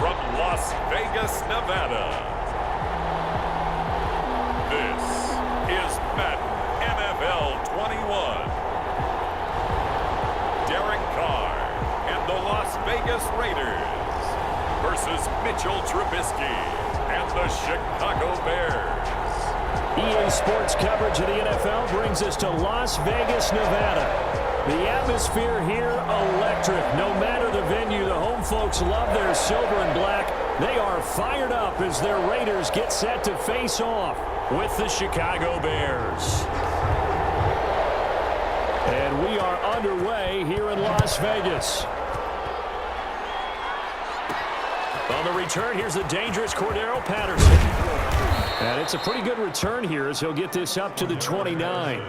from Las Vegas, Nevada. This is Madden NFL 21. Derek Carr and the Las Vegas Raiders versus Mitchell Trubisky and the Chicago Bears. EA Sports coverage of the NFL brings us to Las Vegas, Nevada. The atmosphere here, electric. No matter the venue, the home folks love their silver and black. They are fired up as their Raiders get set to face off with the Chicago Bears. And we are underway here in Las Vegas. On the return, here's the dangerous Cordero Patterson. And it's a pretty good return here as he'll get this up to the 29.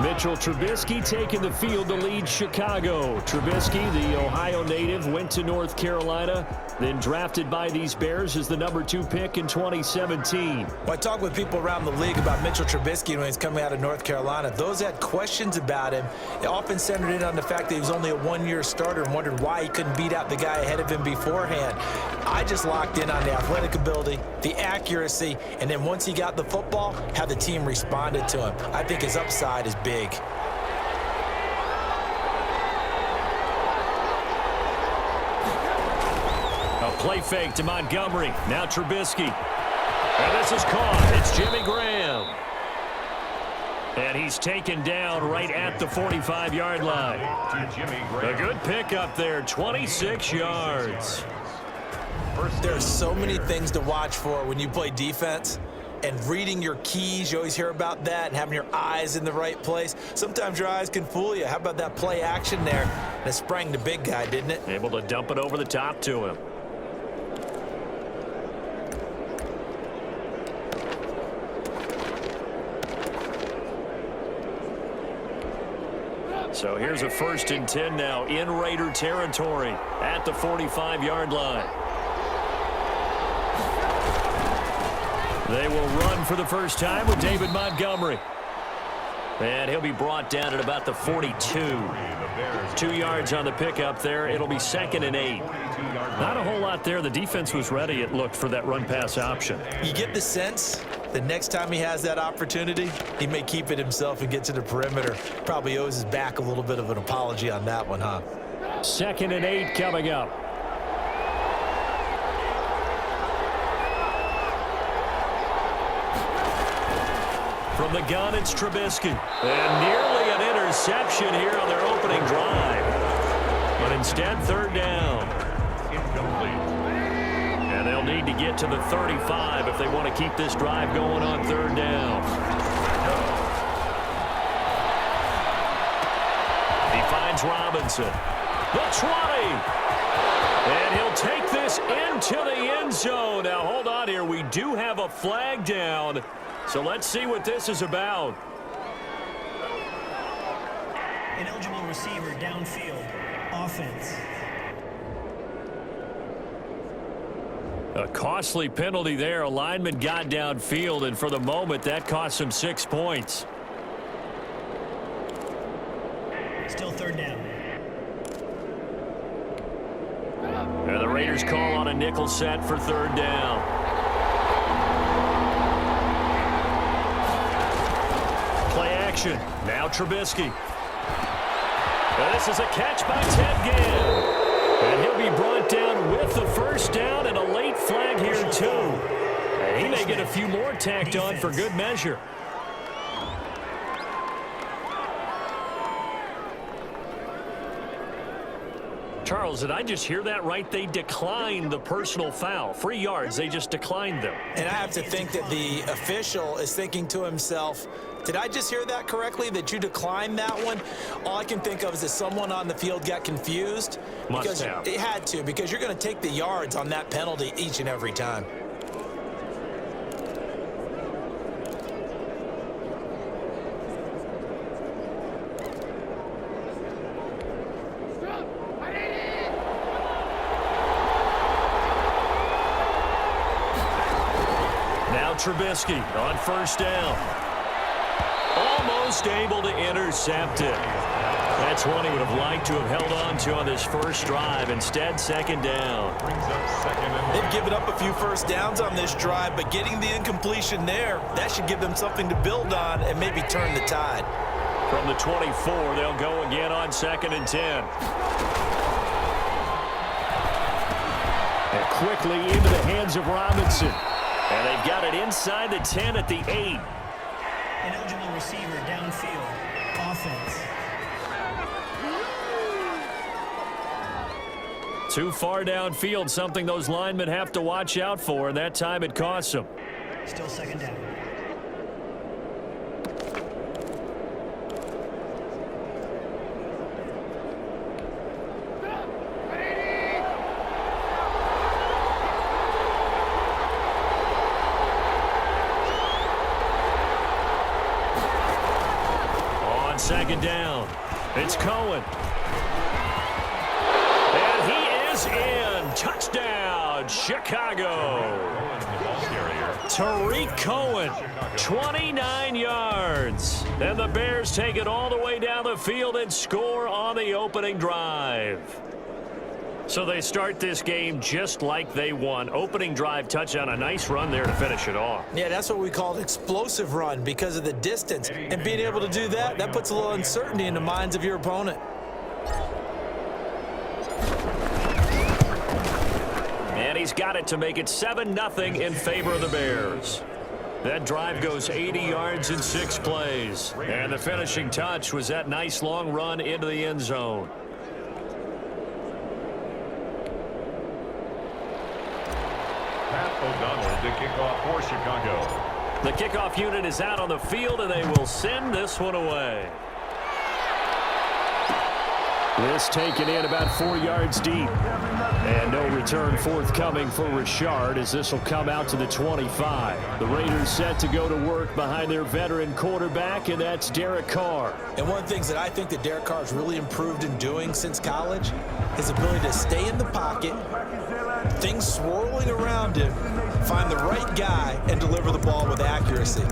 Mitchell Trubisky taking the field to lead Chicago. Trubisky, the Ohio native, went to North Carolina, then drafted by these Bears as the #2 pick in 2017. Well, I talk with people around the league about Mitchell Trubisky when he's coming out of North Carolina. Those that had questions about him, they often centered in on the fact that he was only a one-year starter and wondered why he couldn't beat out the guy ahead of him beforehand. I just locked in on the athletic ability, the accuracy, and then once he got the football, how the team responded to him. I think his upside is big. A play fake to Montgomery. Now Trubisky. And this is caught. It's Jimmy Graham. And he's taken down right at the 45-yard line. A good pickup there, 26 yards. There are so many things to watch for when you play defense. And reading your keys, you always hear about that, and having your eyes in the right place. Sometimes your eyes can fool you. How about that play action there? And it sprang the big guy, didn't it? Able to dump it over the top to him. So here's a 1st and 10 now in Raider territory at the 45-yard line. They will run for the first time with David Montgomery. And he'll be brought down at about the 42. 2 yards on the pickup there. It'll be 2nd and 8. Not a whole lot there. The defense was ready, it looked, for that run-pass option. You get the sense the next time he has that opportunity, he may keep it himself and get to the perimeter. Probably owes his back a little bit of an apology on that one, huh? 2nd and 8 coming up. From the gun, it's Trubisky. And nearly an interception here on their opening drive. But instead, 3rd down. And they'll need to get to the 35 if they want to keep this drive going on 3rd down. He finds Robinson. The 20. And he'll take this into the end zone. Now, hold on here. We do have a flag down. So let's see what this is about. Ineligible receiver downfield. Offense. A costly penalty there. A lineman got downfield, and for the moment, that cost him 6 points. Still 3rd down. And the Raiders call on a nickel set for 3rd down. Now Trubisky. And this is a catch by Ted Ginn. And he'll be brought down with the 1st down and a late flag here too. And he may get a few more tacked on for good measure. Charles, did I just hear that right? They declined the personal foul. 3 yards, they just declined them. And I have to think that the official is thinking to himself, did I just hear that correctly, that you declined that one? All I can think of is that someone on the field got confused. Must have. It had to, because you're going to take the yards on that penalty each and every time. Trubisky on 1st down. Almost able to intercept it. That's one he would have liked to have held on to on this first drive. Instead, second down. They've given up a few first downs on this drive, but getting the incompletion there, that should give them something to build on and maybe turn the tide. From the 24, they'll go again on 2nd and 10. And quickly into the hands of Robinson. And they've got it inside the 10 at the 8. An eligible receiver downfield. Offense. Too far downfield, something those linemen have to watch out for, and that time it costs them. Still second down. On second down, it's Cohen. And he is in. Touchdown, Chicago. Tariq Cohen, 29 yards. And the Bears take it all the way down the field and score on the opening drive. So they start this game just like they won. Opening drive touchdown, a nice run there to finish it off. Yeah, that's what we call an explosive run because of the distance. And being able to do that, that puts a little uncertainty in the minds of your opponent. And he's got it to make it 7-0 in favor of the Bears. That drive goes 80 yards in 6 plays. And the finishing touch was that nice long run into the end zone. O'Donnell to kick off for Chicago. The kickoff unit is out on the field, and they will send this one away. This taken in about 4 yards deep. And no return forthcoming for Richard as this will come out to the 25. The Raiders set to go to work behind their veteran quarterback, and that's Derek Carr. And one of the things that I think that Derek Carr has really improved in doing since college, his ability to stay in the pocket, things swirling around him, find the right guy, and deliver the ball with accuracy.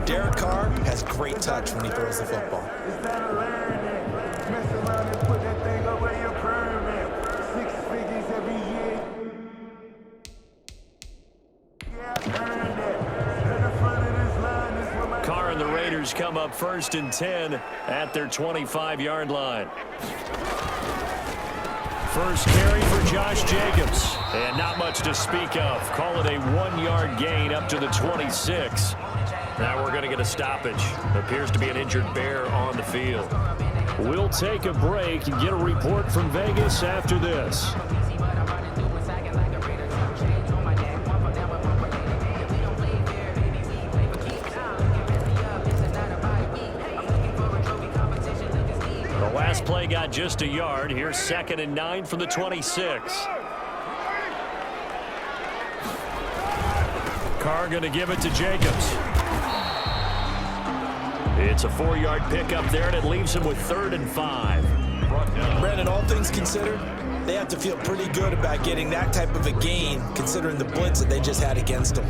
Derek Carr has great touch when he throws the football. Carr and the Raiders come up 1st and 10 at their 25-yard line. First carry for Josh Jacobs. And not much to speak of. Call it a 1-yard gain up to the 26. Now we're going to get a stoppage. Appears to be an injured Bear on the field. We'll take a break and get a report from Vegas after this. The last play got just a yard. Here's 2nd and 9 from the 26. Carr going to give it to Jacobs. It's a 4-yard pickup there, and it leaves him with 3rd and 5. Brandon, all things considered, they have to feel pretty good about getting that type of a gain, considering the blitz that they just had against them.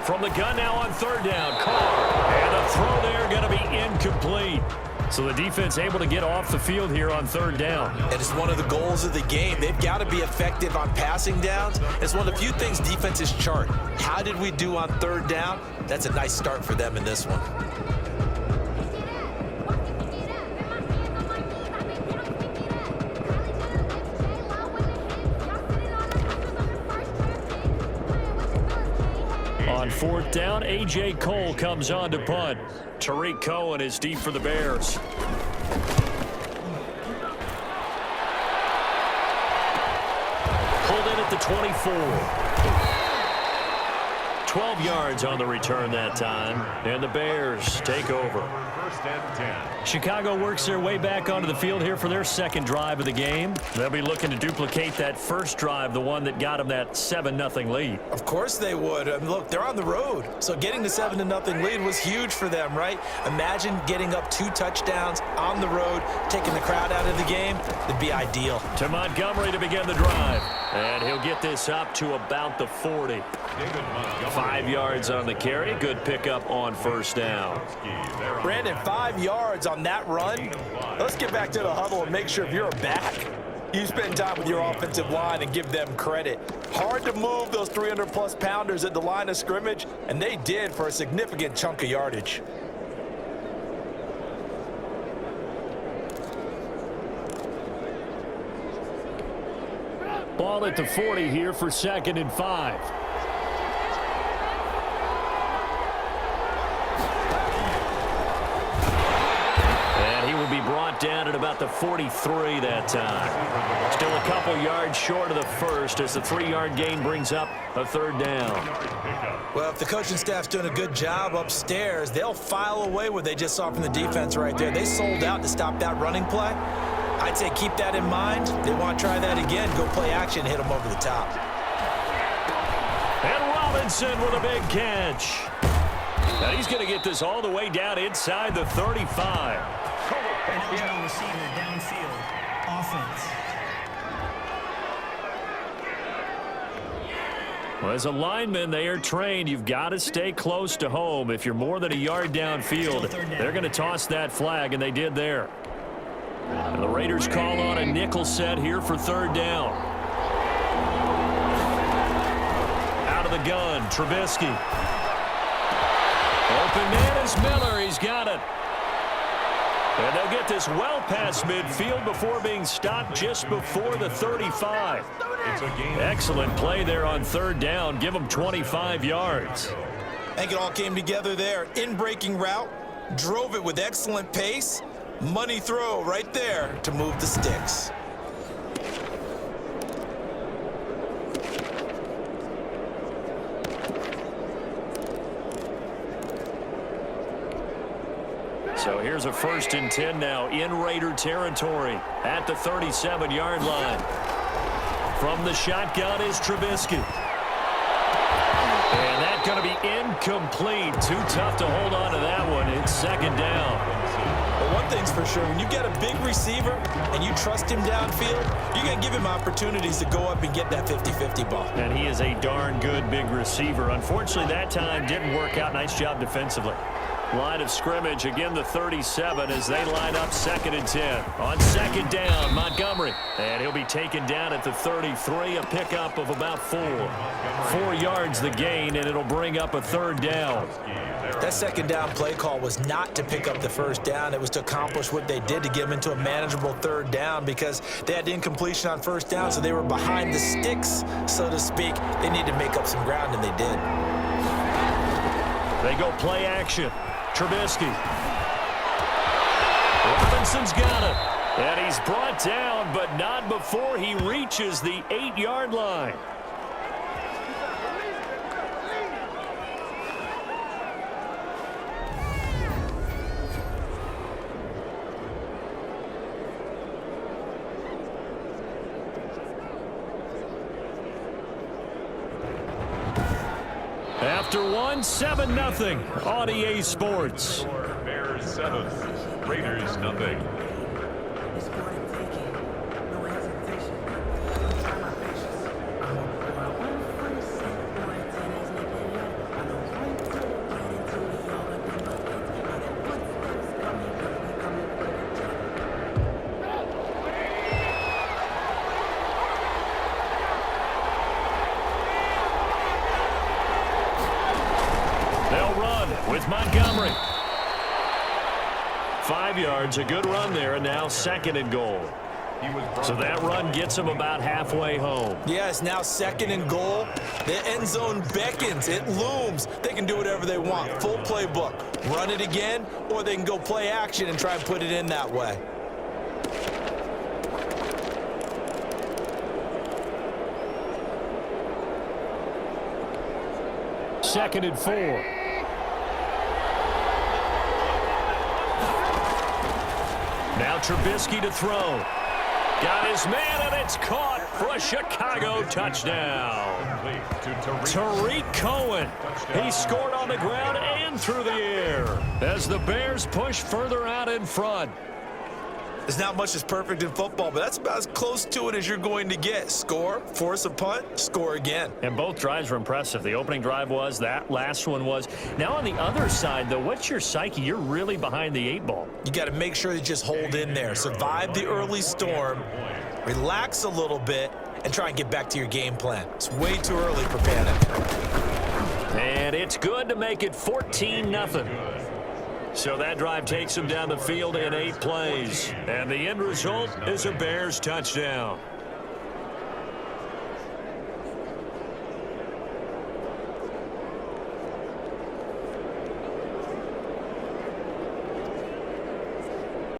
From the gun now on 3rd down, Carr. And the throw there going to be incomplete. So the defense able to get off the field here on 3rd down. It is one of the goals of the game. They've got to be effective on passing downs. It's one of the few things defenses chart. How did we do on 3rd down? That's a nice start for them in this one. On 4th down, A.J. Cole comes on to punt. Tariq Cohen is deep for the Bears. Pulled in at the 24. 12 yards on the return that time, and the Bears take over. First and 10. Chicago works their way back onto the field here for their second drive of the game. They'll be looking to duplicate that first drive, the one that got them that 7-0 lead. Of course they would. I mean, look, they're on the road, so getting the 7-0 lead was huge for them, right? Imagine getting up 2 touchdowns on the road, taking the crowd out of the game. That'd be ideal. To Montgomery to begin the drive, and he'll get this up to about the 40. 5 yards on the carry. Good pickup on first down. Brandon, 5 yards on that run. Let's get back to the huddle and make sure if you're a back, you spend time with your offensive line and give them credit. Hard to move those 300-plus pounders at the line of scrimmage, and they did for a significant chunk of yardage. Ball at the 40 here for 2nd and 5. Be brought down at about the 43 that time. Still a couple yards short of the first as the 3-yard gain brings up a 3rd down. Well, if the coaching staff's doing a good job upstairs, they'll file away what they just saw from the defense right there. They sold out to stop that running play. I'd say keep that in mind. They want to try that again. Go play action, hit them over the top. And Robinson with a big catch. Now he's going to get this all the way down inside the 35. An eligible receiver downfield. Offense. Well, as a lineman, they are trained. You've got to stay close to home. If you're more than a yard downfield, they're going to toss that flag, and they did there. And the Raiders call on a nickel set here for 3rd down. Out of the gun, Trubisky. Open man is Miller. He's got it. And they'll get this well past midfield before being stopped just before the 35. Excellent play there on 3rd down. Give them 25 yards. I think it all came together there. In-breaking route, drove it with excellent pace. Money throw right there to move the sticks. So here's a 1st and 10 now in Raider territory at the 37-yard line. From the shotgun is Trubisky. And that's going to be incomplete. Too tough to hold on to that one. It's 2nd down. But one thing's for sure, when you got a big receiver and you trust him downfield, you're going to give him opportunities to go up and get that 50-50 ball. And he is a darn good big receiver. Unfortunately, that time didn't work out. Nice job defensively. Line of scrimmage, again the 37 as they line up 2nd and 10. On 2nd down, Montgomery. And he'll be taken down at the 33, a pickup of about 4. 4 yards the gain, and it'll bring up a 3rd down. That 2nd down play call was not to pick up the 1st down. It was to accomplish what they did to get them into a manageable 3rd down because they had incompletion on 1st down, so they were behind the sticks, so to speak. They needed to make up some ground, and they did. They go play action. Trubisky. Robinson's got it. And he's brought down, but not before he reaches the 8-yard line. After one, 7-0 on EA Sports. Bears 7, Raiders nothing. With Montgomery. 5 yards, a good run there, and now 2nd and goal. So that run gets him about halfway home. Yeah, it's now 2nd and goal. The end zone beckons. It looms. They can do whatever they want. Full playbook. Run it again, or they can go play action and try and put it in that way. 2nd and 4. Now Trubisky to throw. Got his man, and it's caught for a Chicago touchdown. Tariq Cohen. He scored on the ground and through the air as the Bears push further out in front. There's not much that's perfect in football, but that's about as close to it as you're going to get. Score, force a punt, score again. And both drives were impressive. The opening drive was, that last one was. Now on the other side, though, what's your psyche? You're really behind the 8 ball. You got to make sure you just hold in there. Survive the early storm, relax a little bit, and try and get back to your game plan. It's way too early for panic. And it's good to make it 14-0. So that drive takes him down the field in 8 plays. And the end result is a Bears touchdown.